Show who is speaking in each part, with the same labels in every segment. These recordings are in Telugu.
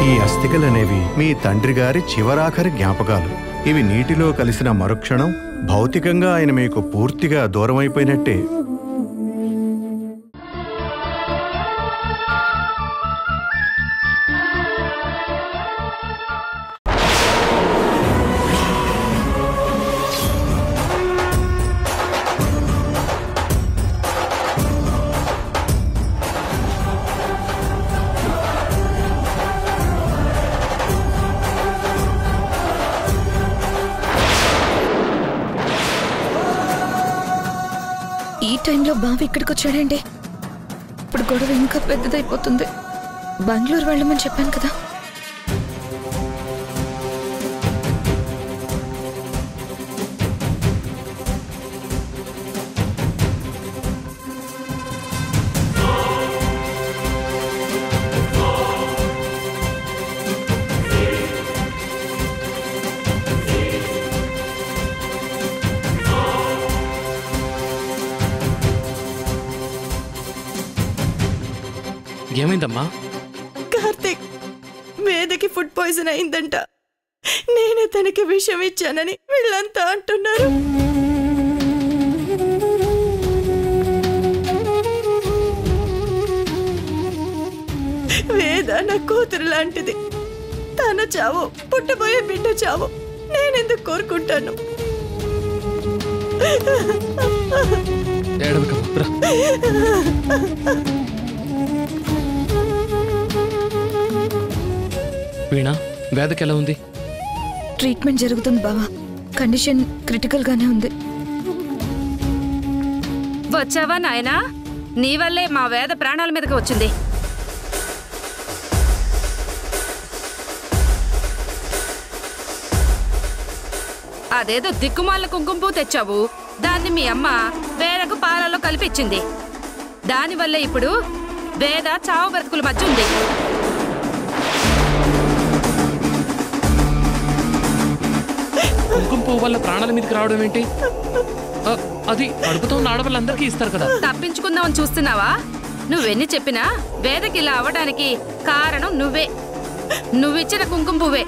Speaker 1: ఈ అస్థికలనేవి మీ తండ్రి గారి చివరాఖరి జ్ఞాపకాలు. ఇవి నీటిలో కలిసిన మరుక్షణం భౌతికంగా ఆయన మీకు పూర్తిగా దూరమైపోయినట్టే.
Speaker 2: ఈ టైంలో బావి ఇక్కడికి వచ్చాడండి. ఇప్పుడు గొడవ ఇంకా పెద్దదైపోతుంది. బెంగళూరు వెళ్ళమని చెప్పాను కదా.
Speaker 3: ఏమైందమ్మా?
Speaker 4: కార్తిక్, వేదకి ఫుడ్ పాయిజన్ అయిందంట. నేనే తనకి విషం ఇచ్చానని వీళ్ళంతా అంటున్నారు. వేద నా కూతురు లాంటిది. తన చావు, పుట్టబోయే బిడ్డ చావు నేనెందుకు కోరుకుంటాను?
Speaker 3: వీణా, వేదకి ఎలా ఉంది?
Speaker 2: ట్రీట్మెంట్ జరుగుతుంది బావా. కండిషన్ క్రిటికల్ గానే ఉంది.
Speaker 5: వచ్చావా నాయనా? నీ వల్లే మా వేద ప్రాణాల మీదకి వచ్చింది. అదేదో దిక్కుమాల కుంకుమ పువ్వు తెచ్చావు. దాన్ని మీ అమ్మ వేదకు పాలలో కలిపిచ్చింది. దానివల్ల ఇప్పుడు వేద చావు బ్రతుకుల మధ్య ఉంది.
Speaker 3: కుంకుమ పువ్వు వల్ల ప్రాణాల మీదకి రావడం ఏంటి? అది అడుగుతూ ఉన్న ఆడవాళ్ళందరికీ ఇస్తారు కదా.
Speaker 5: తప్పించుకుందామని చూస్తున్నావా? నువ్వెన్ని చెప్పినా వేదకి ఇలా అవ్వడానికి కారణం నువ్వే. నువ్విచ్చిన కుంకుమ పువ్వే.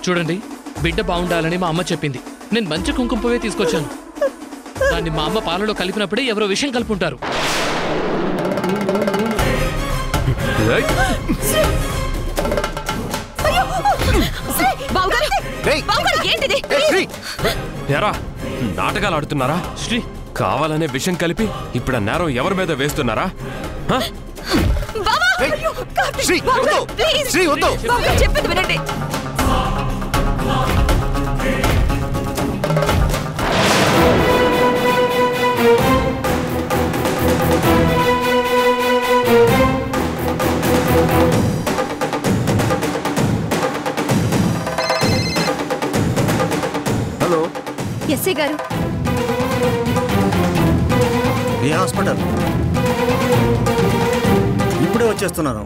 Speaker 3: చూడండి, బిడ్డ బాగుండాలని మా అమ్మ చెప్పింది. నేను మంచి కుంకుమ పువ్వే తీసుకొచ్చాను. దాన్ని మా అమ్మ పాలలో కలిపినప్పుడే ఎవరో విషయం కలుపుంటారు.
Speaker 6: నాటకాలు ఆడుతున్నారా? శ్రీ, కావాలనే విషయం కలిపి ఇప్పుడు నేరం ఎవరి మీద వేస్తున్నారా?
Speaker 4: చెప్పేది వినండి.
Speaker 7: హలో,
Speaker 2: ఎస్ఐ గారు.
Speaker 7: ఏ హాస్పిటల్? ఇప్పుడే వచ్చేస్తున్నాను.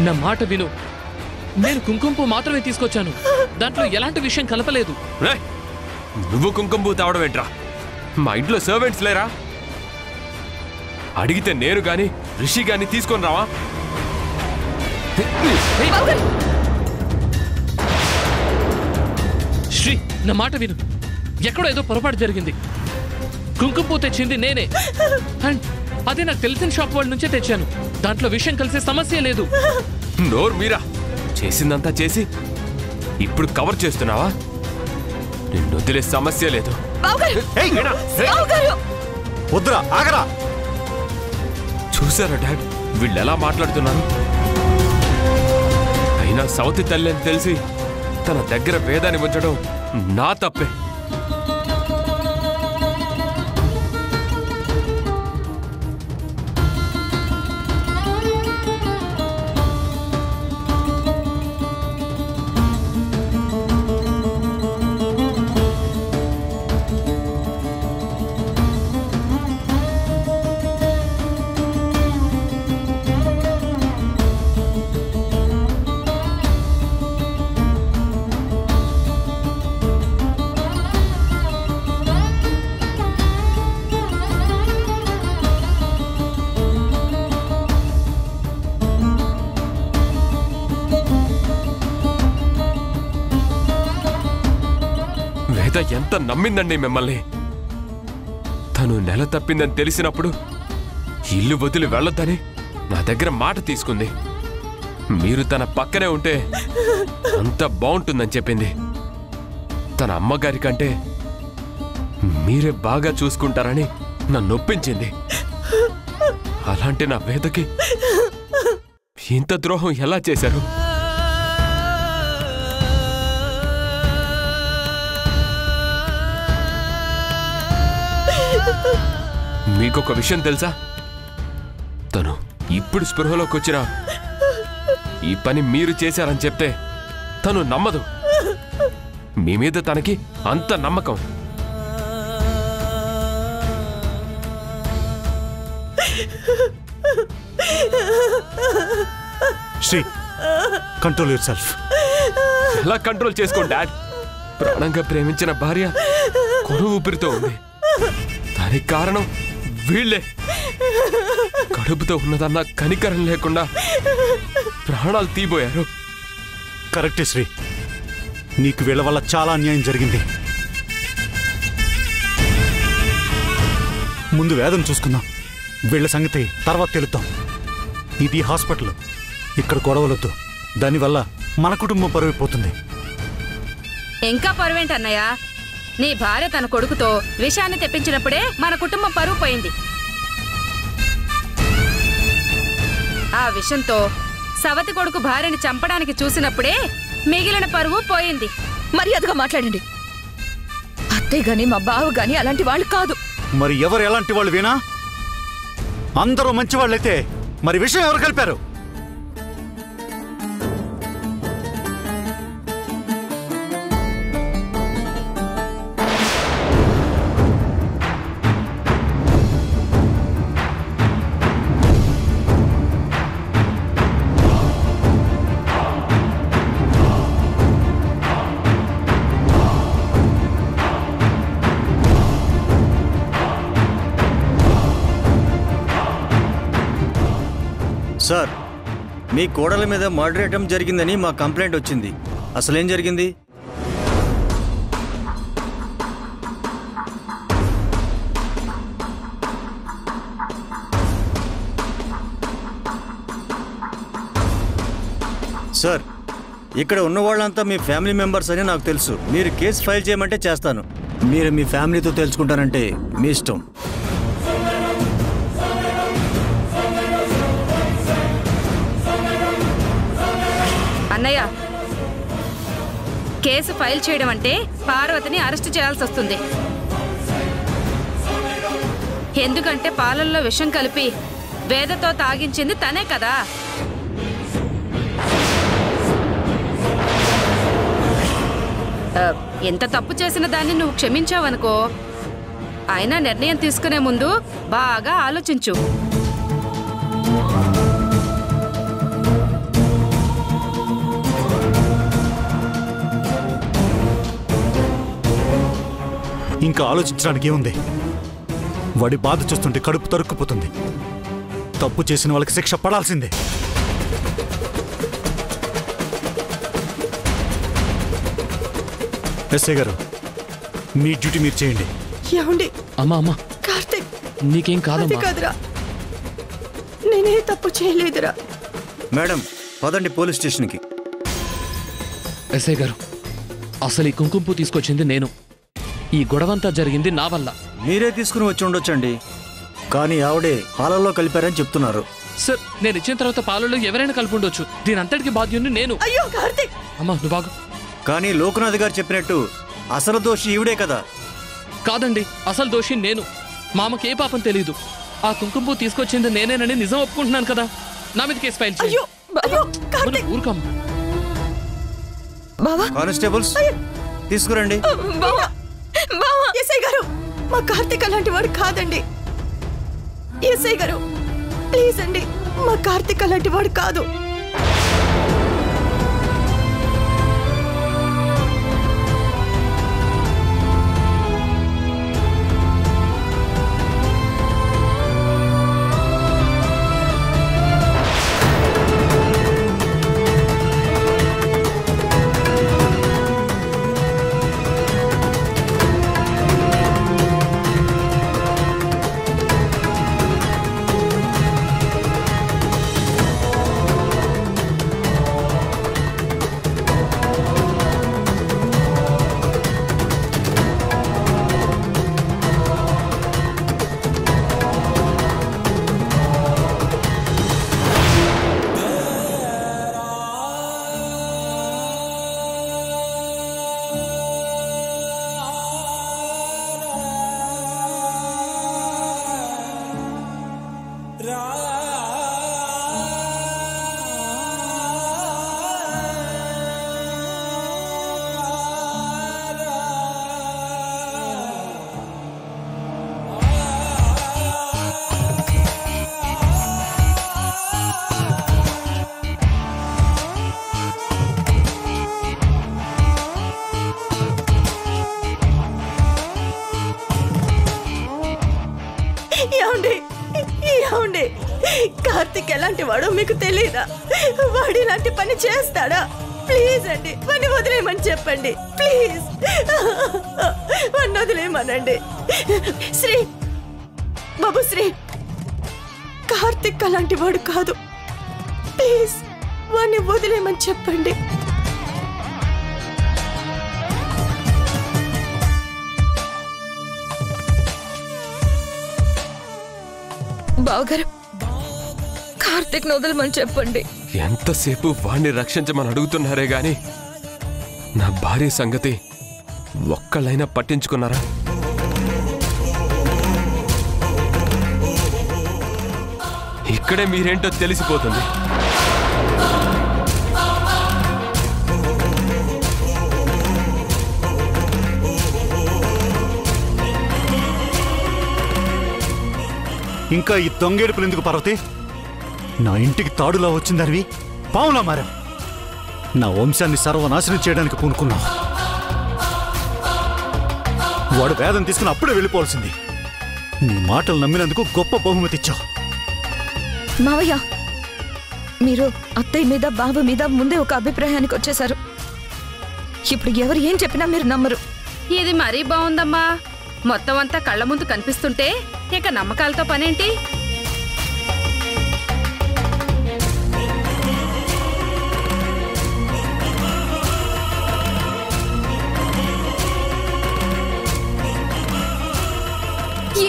Speaker 3: నా మాట విను. నేను కుంకుమ పువ్వు మాత్రమే తీసుకొచ్చాను. దాంట్లో ఎలాంటి విషయం కలపలేదు.
Speaker 6: నువ్వు కుంకుమ పువ్వు తావడం ఏంట్రా? మా ఇంట్లో సర్వెంట్స్ లేరా? అడిగితే నేను గాని రిషి గాని తీసుకొని రావా?
Speaker 3: శ్రీ, నా మాట విను. ఎక్కడో ఏదో పొరపాటు జరిగింది. కుంకుమ పువ్వు తెచ్చింది నేనే. అండ్ అదే నాకు తెలిసిన షాప్ వాళ్ళ నుంచే తెచ్చాను. దాంట్లో విషయం కలిసే సమస్య లేదు.
Speaker 6: నోరు మీరా, చేసిందంతా చేసి ఇప్పుడు కవర్ చేస్తున్నావా? నిన్ను వదిలే సమస్య లేదు.
Speaker 7: వద్దురా, ఆగరా.
Speaker 6: చూసారా డాడ్, వీళ్ళు ఎలా మాట్లాడుతున్నారు? అయినా సవతి తల్లి అని తెలిసి తన దగ్గర వేదాన్ని ఉంచడం నా తప్పే. వేద ఎంత నమ్మిందండి మిమ్మల్ని. తను నెల తప్పిందని తెలిసినప్పుడు ఇల్లు వదిలి వెళ్ళొద్దని నా దగ్గర మాట తీసుకుంది. మీరు తన పక్కనే ఉంటే అంత బాగుంటుందని చెప్పింది. తన అమ్మగారి కంటే మీరే బాగా చూసుకుంటారని నన్ను ఒప్పించింది. అలాంటి నా వేదకి ఇంత ద్రోహం ఎలా చేశారు? మీకొక విషయం తెలుసా? తను ఇప్పుడు స్పృహలోకి వచ్చిన ఈ పని మీరు చేశారని చెప్తే తను నమ్మదు. మీ మీద తనకి అంత నమ్మకం.
Speaker 7: Sri, control yourself.
Speaker 6: ఎలా కంట్రోల్ చేసుకోండి డాడ్? ప్రాణంగా ప్రేమించిన భార్య కొను ఊపిరితో ఉంది. దానికి కారణం వీళ్ళే. కడుపుతో ఉన్నదన్న కనికరం లేకుండా ప్రాణాలు తీబోయారు.
Speaker 7: కరెక్టే శ్రీ, నీకు వీళ్ళ వల్ల చాలా అన్యాయం జరిగింది. ముందు వేదన చూసుకుందాం, వీళ్ళ సంగతి తర్వాత తెలుద్దాం. ఇది హాస్పిటల్, ఇక్కడ గొడవలొద్దు. దానివల్ల మన కుటుంబం పరువైపోతుంది.
Speaker 5: ఇంకా పరువేంటన్నయ్య? నీ భార్య తన కొడుకుతో విషయాన్ని తెప్పించినప్పుడే మన కుటుంబం పరువు పోయింది. ఆ విషయంతో సవతి కొడుకు భార్యని చంపడానికి చూసినప్పుడే మిగిలిన పరువు పోయింది.
Speaker 2: మర్యాదగా మాట్లాడండి. అత్తయ్య గాని మా బావ గాని అలాంటి వాళ్ళు కాదు.
Speaker 7: మరి ఎవరు ఎలాంటి వాళ్ళు వీణా? అందరూ మంచి వాళ్ళైతే మరి విషయం ఎవరు కలిపారు?
Speaker 8: సార్, మీ కోడల మీద మర్డర్ అటెంప్ట్ జరిగిందని మా కంప్లైంట్ వచ్చింది. అసలేం జరిగింది? సార్, ఇక్కడ ఉన్న వాళ్ళంతా మీ ఫ్యామిలీ మెంబర్స్ అని నాకు తెలుసు. మీరు కేసు ఫైల్ చేయమంటే చేస్తాను. మీరు మీ ఫ్యామిలీతో తెలుసుకుంటానంటే మీ ఇష్టం.
Speaker 5: అన్నయ్య, కేసు ఫైల్ చేయడం అంటే పార్వతిని అరెస్ట్ చేయాల్సి వస్తుంది. ఎందుకంటే పాలల్లో విషం కలిపి వేదతో తాగించింది తనే కదా. ఎంత తప్పు చేసిన దాన్ని నువ్వు క్షమించావనుకో, అయినా నిర్ణయం తీసుకునే ముందు బాగా ఆలోచించు.
Speaker 7: ఇంకా ఆలోచించడానికి ఏముంది? వాడి బాధ చూస్తుంటే కడుపు తరుక్కుపోతుంది. తప్పు చేసిన వాళ్ళకి శిక్ష పడాల్సిందే. ఎస్ఐ గారు, మీ డ్యూటీ మీరు చేయండి.
Speaker 4: ఏమండి?
Speaker 3: అమ్మా అమ్మా,
Speaker 4: కార్తీక్,
Speaker 3: నీకేం
Speaker 4: అది
Speaker 3: కాదమ్మా.
Speaker 4: కాదురా, నేనే తప్పు చేయలేదురా.
Speaker 8: మేడం, పదండి పోలీస్ స్టేషన్కి.
Speaker 3: ఎస్ఐ గారు, అసలు ఈ కుంకుమ తీసుకొచ్చింది నేను. ఈ గొడవంతా జరిగింది నా వల్ల.
Speaker 8: మీరే తీసుకుని వచ్చి ఉండొచ్చండి, కానీ ఆవిడే పాలల్లో కలిపారని చెప్తున్నారు.
Speaker 3: సార్, నేను ఇచ్చిన తర్వాత పాలలో ఎవరైనా కలిపి ఉండొచ్చు. దీని అంతటికి బాధ్యుని నేను.
Speaker 4: అయ్యో కార్తీక్!
Speaker 3: అమ్మా నువ్వు బాగు.
Speaker 8: కానీ లోకనాథ్ గారు చెప్పినట్టు అసలు దోషి ఈవిడే కదా.
Speaker 3: కాదండి, అసలు దోషి నేను. మామకి ఏ పాపం తెలీదు. ఆ కుంకుమ తీసుకొచ్చింది నేనేనని నిజం ఒప్పుకుంటున్నాను కదా. నా మీద కేసు ఫైల్ చేయి. ఊరుకోమ్మ.
Speaker 2: బావా,
Speaker 8: కానిస్టేబుల్స్ తీసుకురండి.
Speaker 4: ఎస్ఐ గారు, మా కార్తీక్ అలాంటి వాడు కాదండి. ఎస్ఐ గారు ప్లీజ్ అండి, మా కార్తీక్ అలాంటి వాడు కాదు. కార్తిక్ ఎలాంటి వాడో మీకు తెలీదా? వాడు ఇలాంటి పని చేస్తాడా? ప్లీజ్ అండి వాడిని వదిలేయమని చెప్పండి. ప్లీజ్ వాడిని వదిలేయమనండి. శ్రీ బాబు శ్రీ, కార్తిక్ అలాంటి వాడు కాదు. ప్లీజ్ వాడిని వదిలేయమని చెప్పండి.
Speaker 2: బావగారు, కార్తిక్ వదలమని చెప్పండి.
Speaker 6: ఎంతసేపు వాణ్ణి రక్షించమని అడుగుతున్నారే గాని నా భార్య సంగతి ఒక్కళ్ళైనా పట్టించుకున్నారా? ఇక్కడే మీరేంటో తెలిసిపోతుంది.
Speaker 7: ఇంకా ఈ దొంగేడుపులు ఎందుకు పార్వతి? నా ఇంటికి తాడులా వచ్చిందనివి పావులా మారావు. నా వంశాన్ని సర్వనాశనం చేయడానికి పూనుకున్నావు. వాడు వేదం తీసుకుని అప్పుడే వెళ్ళిపోవాల్సింది. నీ మాటలు నమ్మినందుకు గొప్ప బహుమతి ఇచ్చావు.
Speaker 2: మావయ్య, మీరు అత్తయ్య మీద బావ మీద ముందే ఒక అభిప్రాయానికి వచ్చేశారు. ఇప్పుడు ఎవరు ఏం చెప్పినా మీరు నమ్మరు.
Speaker 5: ఇది మరీ బాగుందమ్మా. మొత్తం అంతా కళ్ళ ముందు కనిపిస్తుంటే ఇక నమ్మకాలతో పనేంటి?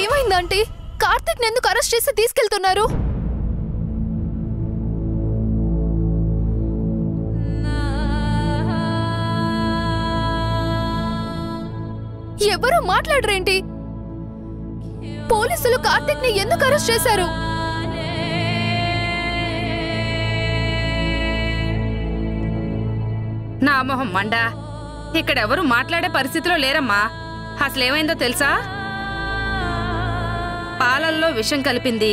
Speaker 9: ఏమైందంటే కార్తిక్ ఎందుకు అరెస్ట్ చేసి తీసుకెళ్తున్నారు? ఎవరు మాట్లాడరేంటి? పోలీసులు కార్తిక్ ని ఎందుకు అరెస్ట్ చేశారు?
Speaker 5: నా మొహం మండా, ఇక్కడెవరు మాట్లాడే పరిస్థితిలో లేరమ్మా. అసలేమైందో తెలుసా? పాలల్లో విషం కలిపింది,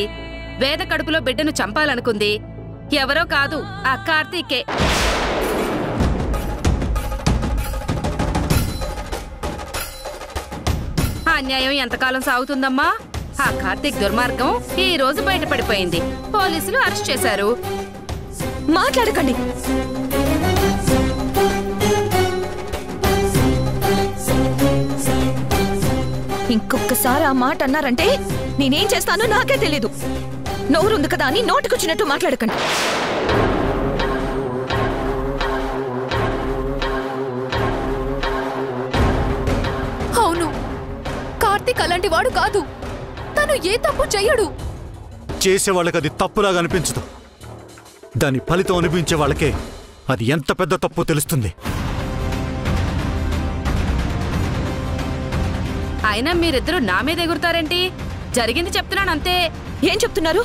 Speaker 5: వేద కడుపులో బిడ్డను చంపాలనుకుంది ఎవరో కాదు, ఆ కార్తీకే. అన్యాయం ఎంతకాలం సాగుతుందమ్మా? ఆ కార్తీక్ దుర్మార్గం ఈ రోజు బయటపడిపోయింది. పోలీసులు అరెస్ట్ చేశారు.
Speaker 2: మాట్లాడకండి. ఇంకొకసారి ఆ మాట అన్నారంటే నేనేం చేస్తానో నాకే తెలీదు. నోరుంది కదా అని నోటికొచ్చినట్టు మాట్లాడకండి.
Speaker 9: అవును, కార్తిక్ అలాంటి వాడు కాదు. తను ఏ తప్పు చెయ్యడు.
Speaker 7: చేసేవాళ్ళకి అది తప్పులాగా అనిపించదు. దాని ఫలితం అనిపించే వాళ్ళకే అది ఎంత పెద్ద తప్పు తెలుస్తుంది.
Speaker 5: అయినా మీరిద్దరూ నా మీద ఎగురుతారేంటి? జరిగింది చెప్తున్నాను అంతే.
Speaker 2: ఏం చెప్తున్నారు?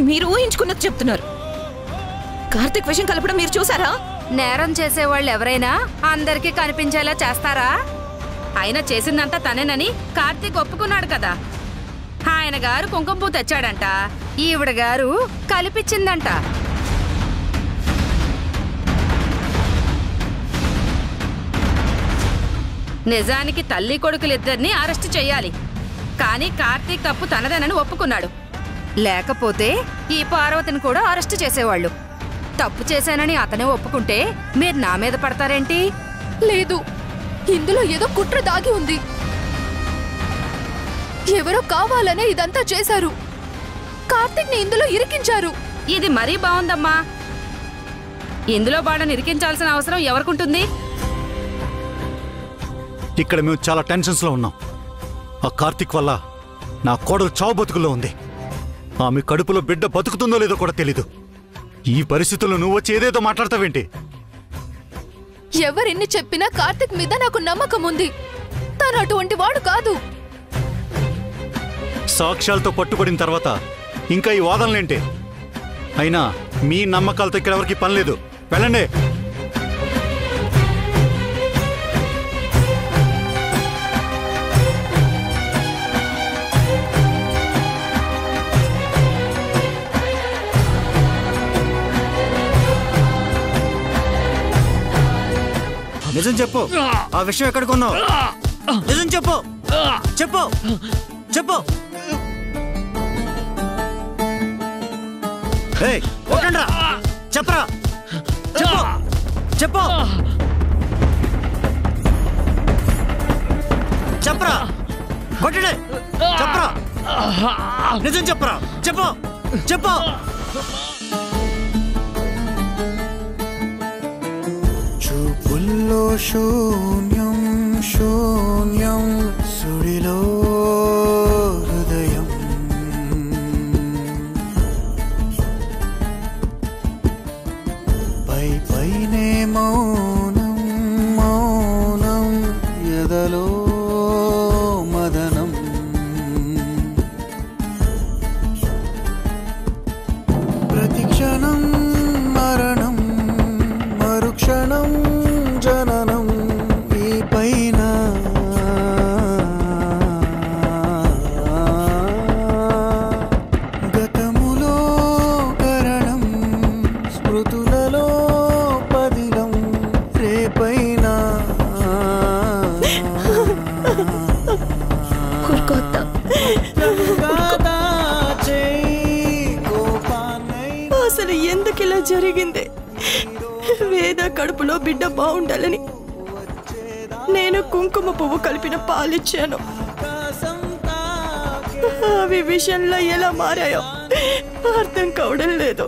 Speaker 2: మీరు ఊహించుకున్నది చెప్తున్నారు. కార్తిక్ విషయం కలపడం మీరు చూసారా?
Speaker 5: నేరం చేసేవాళ్ళు ఎవరైనా అందరికీ కనిపించేలా చేస్తారా? ఆయన చేసిందంతా తనేనని కార్తీక్ ఒప్పుకున్నాడు కదా. ఆయన గారు కుంకుమ పువ్వు తెచ్చాడంట, ఈవిడ గారు కలిపిచ్చిందంట. నిజానికి తల్లి కొడుకులిద్దరినీ అరెస్ట్ చెయ్యాలి. కానీ కార్తీక్ తప్పు తనదేనని ఒప్పుకున్నాడు. లేకపోతే ఈ పార్వతిని కూడా అరెస్ట్ చేసేవాళ్ళు. తప్పు చేశానని అతనే ఒప్పుకుంటే మీరు నా మీద పడతారేంటి?
Speaker 9: లేదు, ఇందులో ఏదో కుట్ర దాగి ఉంది. ఎవరో కావాలనే ఇదంతా చేశారు. కార్తిక్ ని ఇందులో ఇరికించారు.
Speaker 5: ఇది మరీ బాగుందమ్మా. ఇందులో బాడని ఇరికించాల్సిన అవసరం ఎవరికుంటుంది?
Speaker 7: ఇక్కడ మేము చాలా టెన్షన్స్లో ఉన్నాం. ఆ కార్తిక్ వల్ల నా కోడలు చావు బతుకుల్లో ఉంది. ఆమె కడుపులో బిడ్డ బతుకుతుందో లేదో కూడా తెలీదు. ఈ పరిస్థితుల్లో నువ్వు వచ్చి ఏదేదో మాట్లాడతావేంటి?
Speaker 9: ఎవరెన్ని చెప్పినా కార్తిక్ మీద నాకు నమ్మకం ఉంది. తను అటువంటి వాడు కాదు.
Speaker 7: సాక్ష్యాలతో పట్టుబడిన తర్వాత ఇంకా ఈ వాదనలేంటి? అయినా మీ నమ్మకాలతో ఇక్కడ ఎవరికి పని లేదు. వెళ్ళండి.
Speaker 8: నిజం చెప్పు, ఆ విషయం ఎక్కడ కొన్నావు? నిజం చెప్పు, చెప్పు చెప్పు. ఏయ్, కొట్టండ్రా. చెప్పరా చెప్పు చెప్పు చెప్పరా కొట్టడే చెప్పరా నిజం చెప్పరా చెప్పు చెప్పు
Speaker 10: చూపుల్లో శూన్యం శూన్యం సుడిలో హృదయం పై పైనే మౌనం మౌనం ఎదలో మదనం ప్రతిక్షణం మరణం మరుక్షణం జననం ఈ పైన గతములో కరణం స్మృతులలో పదిలం రేపైన
Speaker 4: అసలు ఎందుకు ఇలా జరిగింది? వేద కడుపులో బిడ్డ బాగుండాలని నేను కుంకుమ పువ్వు కలిపిన పాలిచ్చాను. అవి విషయంలో ఎలా మారాయో అర్థం కావడం లేదు.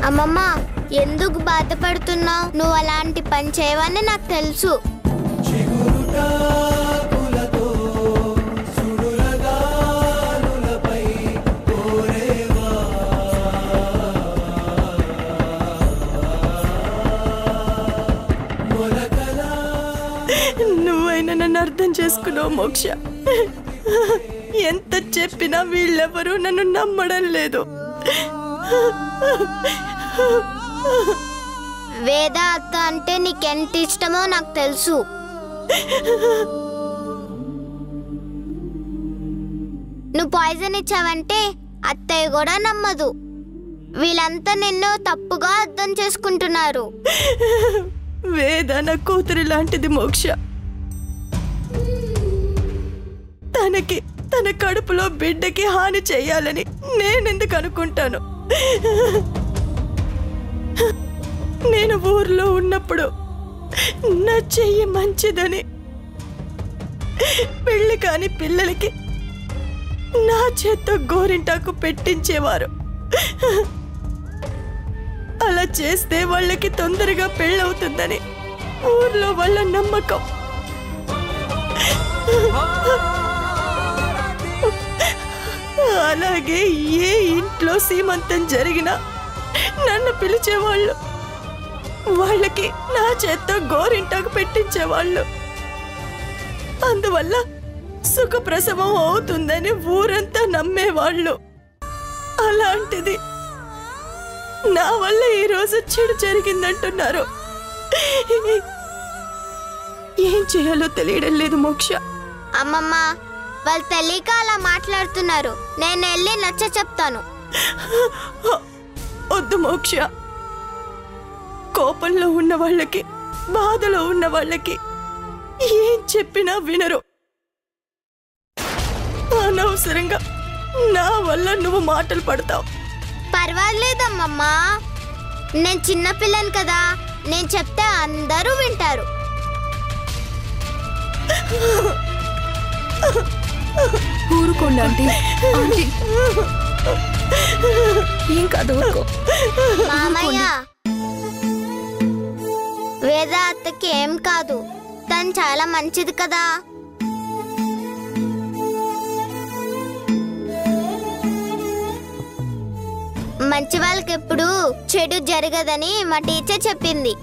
Speaker 11: అమ్మమ్మ, ఎందుకు బాధపడుతున్నావు? నువ్వు అలాంటి పని చేయవని నాకు తెలుసు.
Speaker 4: నువ్వైనా నన్ను అర్థం చేసుకున్నావు మోక్ష. ఎంత చెప్పినా వీళ్ళెవరూ నన్ను నమ్మడం లేదు.
Speaker 11: వేద అక్క అంటే నీకెంత ఇష్టమో నాకు తెలుసు. నువ్వు పాయిజన్ ఇచ్చావంటే అత్తయ్య కూడా నమ్మదు. వీళ్ళంతా నిన్ను తప్పుగా అర్థం చేసుకుంటున్నారు.
Speaker 4: వేద నా కూతురు లాంటిది మోక్ష. తనకి తన కడుపులో బిడ్డకి హాని చెయ్యాలని నేనెందుకు అనుకుంటాను? నేను ఊర్లో ఉన్నప్పుడు నా చెయ్యి మంచిదని పెళ్లి కాని పిల్లలకి నా చేత్తో గోరింటాకు పెట్టించేవారు. అలా చేస్తే వాళ్ళకి తొందరగా పెళ్ళవుతుందని ఊర్లో వాళ్ళ నమ్మకం. అలాగే ఏ ఇంట్లో సీమంతం జరిగినా నన్ను పిలిచేవాళ్ళు. వాళ్ళకి నా చేత్తో గోరింటాకు పెట్టించేవాళ్ళు. అందువల్ల సుఖప్రసవం అవుతుందని ఊరంతా నమ్మేవాళ్ళు. అలాంటిది నా వల్ల ఈరోజు చెడు జరిగిందంటున్నారు. ఏం చేయాలో తెలియడం లేదు మోక్ష.
Speaker 11: అమ్మమ్మ, వాళ్ళు తెలియక అలా మాట్లాడుతున్నారు. నేను వెళ్ళి నచ్చ చెప్తాను.
Speaker 4: వద్దు మోక్ష. కోపంలో ఉన్న వాళ్ళకి, బాధలో ఉన్న వాళ్ళకి ఏం చెప్పినా వినరు. అనవసరంగా నా వల్ల నువ్వు మాటలు పడతావు.
Speaker 11: పర్వాలేదమ్మమ్మ, నేను చిన్నపిల్లని కదా. నేను చెప్తే అందరూ వింటారు.
Speaker 9: ఊరుకోండి ఆంటీ. ఆంటీ
Speaker 2: ఏం కాదు, ఊరుకో.
Speaker 11: మామయ్య, వేద అత్తకి ఏం కాదు. తను చాలా మంచిది కదా. మంచి వాళ్ళకి ఎప్పుడు చెడు జరగదని మా టీచర్ చెప్పింది.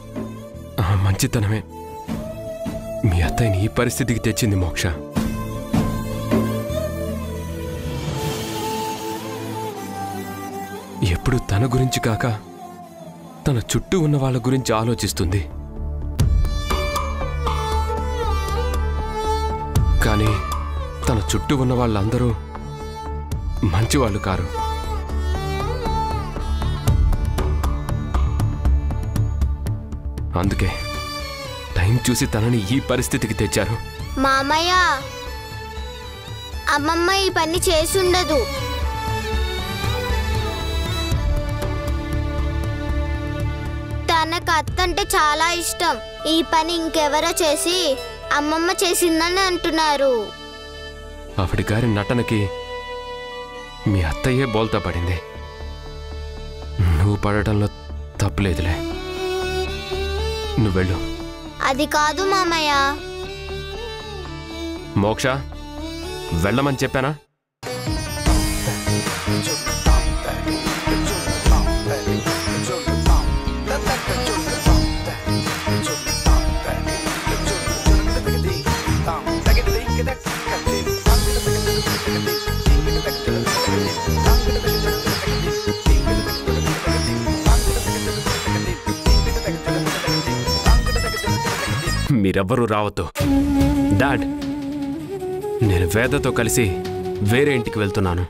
Speaker 6: మంచితనమే మీ అత్తయ్యని ఈ పరిస్థితికి తెచ్చింది మోక్ష. ఎప్పుడు తన గురించి కాక తన చుట్టూ ఉన్న వాళ్ళ గురించి ఆలోచిస్తుంది. కానీ తన చుట్టూ ఉన్న వాళ్ళందరూ మంచివాళ్ళు కారు. అందుకే టైం చూసి తనని ఈ పరిస్థితికి తెచ్చారు.
Speaker 11: మామయ్య, అమ్మమ్మ ఈ పని చేసుండదు. తనకు అత్త అంటే చాలా ఇష్టం. ఈ పని ఇంకెవరో చేసి అమ్మమ్మ చేసిందని అంటున్నారు.
Speaker 6: ఆవిడ గారి నటనకి మీ అత్తయ్యే బోల్తా పడింది. నువ్వు పడటంలో తప్పులేదులే. నువ్వెళ్ళు.
Speaker 11: అది కాదు మామయ్య.
Speaker 6: మోక్ష, వెళ్ళమని చెప్పానా? మీరెవ్వరూ రావద్దు. డాడ్, నేను వేదతో కలిసి వేరే ఇంటికి వెళ్తున్నాను.